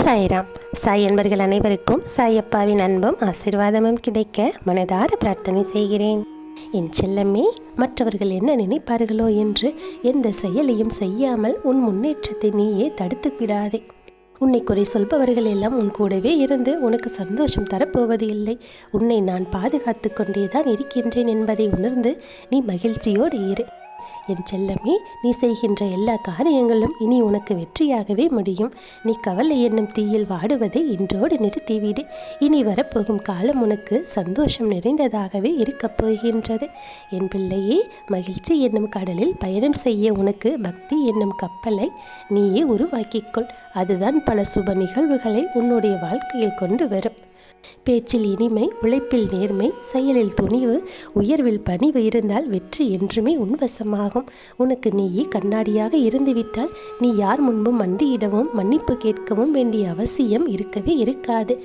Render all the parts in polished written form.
சாய்ராம். சாய் என்பர்கள் அனைவருக்கும் சாயப்பாவின் அன்பும் ஆசீர்வாதமும் கிடைக்க மனதார பிரார்த்தனை செய்கிறேன். என் செல்லமே, மற்றவர்கள் என்ன நினைப்பார்களோ என்று எந்த செயலையும் செய்யாமல் உன் முன்னேற்றத்தை நீயே தடுத்து விடாதே. உன்னை குறை சொல்பவர்கள் எல்லாம் உன் கூடவே இருந்து உனக்கு சந்தோஷம் தரப்போவது இல்லை. உன்னை நான் பாதுகாத்து கொண்டேதான் இருக்கின்றேன் என்பதை உணர்ந்து நீ மகிழ்ச்சியோடு இரு. என் செல்லமே, நீ செய்கின்ற எல்லா காரியங்களும் இனி உனக்கு வெற்றியாகவே முடியும். நீ கவலை என்னும் தீயில் வாடுவதை இன்றோடு நிறுத்திவிடு. இனி வரப்போகும் காலம் உனக்கு சந்தோஷம் நிறைந்ததாகவே இருக்கப் போகின்றது. என் பிள்ளையே, மகிழ்ச்சி என்னும் கடலில் பயணம் செய்ய உனக்கு பக்தி என்னும் கப்பலை நீயே உருவாக்கிக்கொள். அதுதான் பல சுப நிகழ்வுகளை உன்னுடைய வாழ்க்கையில் கொண்டு வரும். பேச்சில் இனிமை, உழைப்பில் நேர்மை, செயலில் துணிவு, உயர்வில் பணிவு இருந்தால் வெற்றி என்றுமே உன்வசமாகும். உனக்கு நீயே கண்ணாடியாக இருந்துவிட்டால் நீ யார் முன்பும் மண்டியிடவும் மன்னிப்பு கேட்கவும் வேண்டிய அவசியம் இருக்கவே இருக்காது.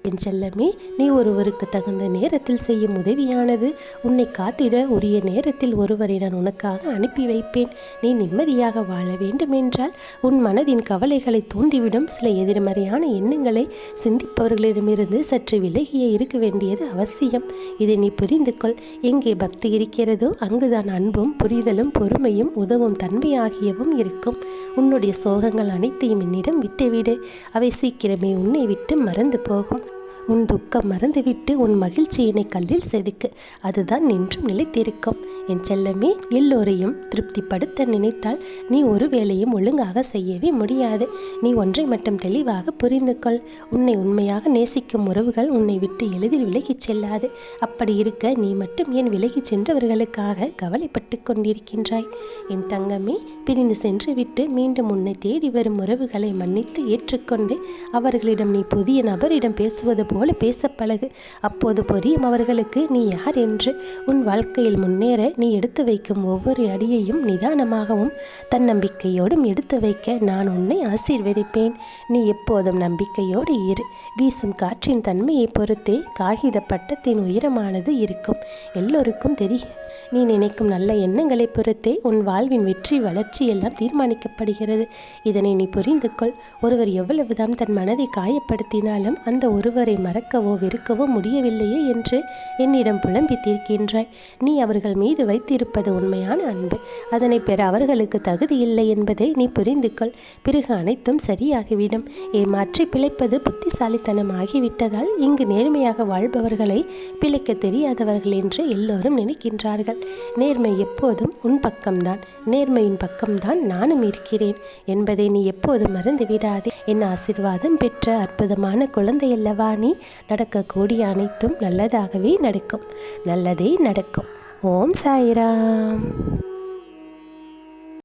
என் செல்லமே, நீ ஒருவருக்கு தகுந்த நேரத்தில் செய்யும் உதவியானது உன்னை காத்திட உரிய நேரத்தில் ஒருவரை நான் உனக்காக அனுப்பி வைப்பேன். நீ நிம்மதியாக வாழ வேண்டுமென்றால் உன் மனதின் கவலைகளை தூண்டிவிடும் சில எதிர்மறையான எண்ணங்களை சிந்திப்பவர்களிடமிருந்து சற்று விலகியே இருக்க வேண்டியது அவசியம். இதை நீ புரிந்து கொள். எங்கே பக்தி இருக்கிறதோ அங்குதான் அன்பும் புரிதலும் பொறுமையும் உதவும் தன்மை ஆகியவும் இருக்கும். உன்னுடைய சோகங்கள் அனைத்தையும் என்னிடம் விட்டுவிடு. அவை சீக்கிரமே உன்னை விட்டு மறந்து போகும். உன் துக்கம் மறந்துவிட்டு உன் மகிழ்ச்சியினை கல்லில் செதுக்கு. அதுதான் நின்றும் நிலைத்திருக்கும். என் செல்லமே, எல்லோரையும் திருப்திப்படுத்த நினைத்தால் நீ ஒரு வேளையும் ஒழுங்காக செய்யவே முடியாது. நீ ஒன்றை மட்டும் தெளிவாக புரிந்து கொள். உன்னை உண்மையாக நேசிக்கும் உறவுகள் உன்னை விட்டு எளிதில் விலகிச் செல்லாது. அப்படி இருக்க நீ மட்டும் ஏன் விலகிச் சென்றவர்களுக்காக கவலைப்பட்டு கொண்டிருக்கின்றாய்? என் தங்கமே, பிரிந்து சென்று விட்டு மீண்டும் உன்னை தேடி வரும் உறவுகளை மன்னித்து ஏற்றுக்கொண்டு அவர்களிடம் நீ புதிய நபரிடம் பேசுவது போல பேச பழகு. அப்போது புரியும் அவர்களுக்கு நீ யார் என்று. உன் வாழ்க்கையில் முன்னேற நீ எடுத்து வைக்கும் ஒவ்வொரு அடியையும் நிதானமாகவும் தன்னம்பிக்கையோடும் எடுத்து வைக்க நான் உன்னை ஆசீர்வதிப்பேன். நீ எப்போதும் நம்பிக்கையோடு இரு. வீசும் காற்றின் தன்மையை பொறுத்தே காகித பட்டத்தின் உயரமானது இருக்கும். எல்லோருக்கும் தெரியும். நீ நினைக்கும் நல்ல எண்ணங்களை பொறுத்தே உன் வாழ்வின் வெற்றி வளர்ச்சி எல்லாம் தீர்மானிக்கப்படுகிறது. இதனை நீ புரிந்து கொள். ஒருவர் எவ்வளவுதான் தன் மனதை காயப்படுத்தினாலும் அந்த ஒருவரை மறக்கவோ வெறுக்கவோ முடியவில்லையே என்று என்னிடம் புலம்பி தீர்க்கின்றாய். நீ அவர்கள் மீது வைத்திருப்பது உண்மையான அன்பு. அதனை பெற அவர்களுக்கு தகுதி இல்லை என்பதை நீ புரிந்து கொள். பிறகு அனைத்தும் சரியாகிவிடும். ஏமாற்றி பிழைப்பது புத்திசாலித்தனம் ஆகிவிட்டதால் இங்கு நேர்மையாக வாழ்பவர்களை பிழைக்க தெரியாதவர்கள் என்று எல்லோரும் நினைக்கின்றார்கள். நேர்மை எப்போதும் உன் பக்கம்தான். நேர்மையின் பக்கம்தான் நானும் இருக்கிறேன் என்பதை நீ எப்போதும் மறந்து விடாதே. என் ஆசீர்வாதம் பெற்ற அற்புதமான குழந்தை அல்லவா நீ. நடக்கக்கூடிய அனைத்தும் நல்லதாகவே நடக்கும். நல்லதே நடக்கும். ஓம் சாய்ராம்.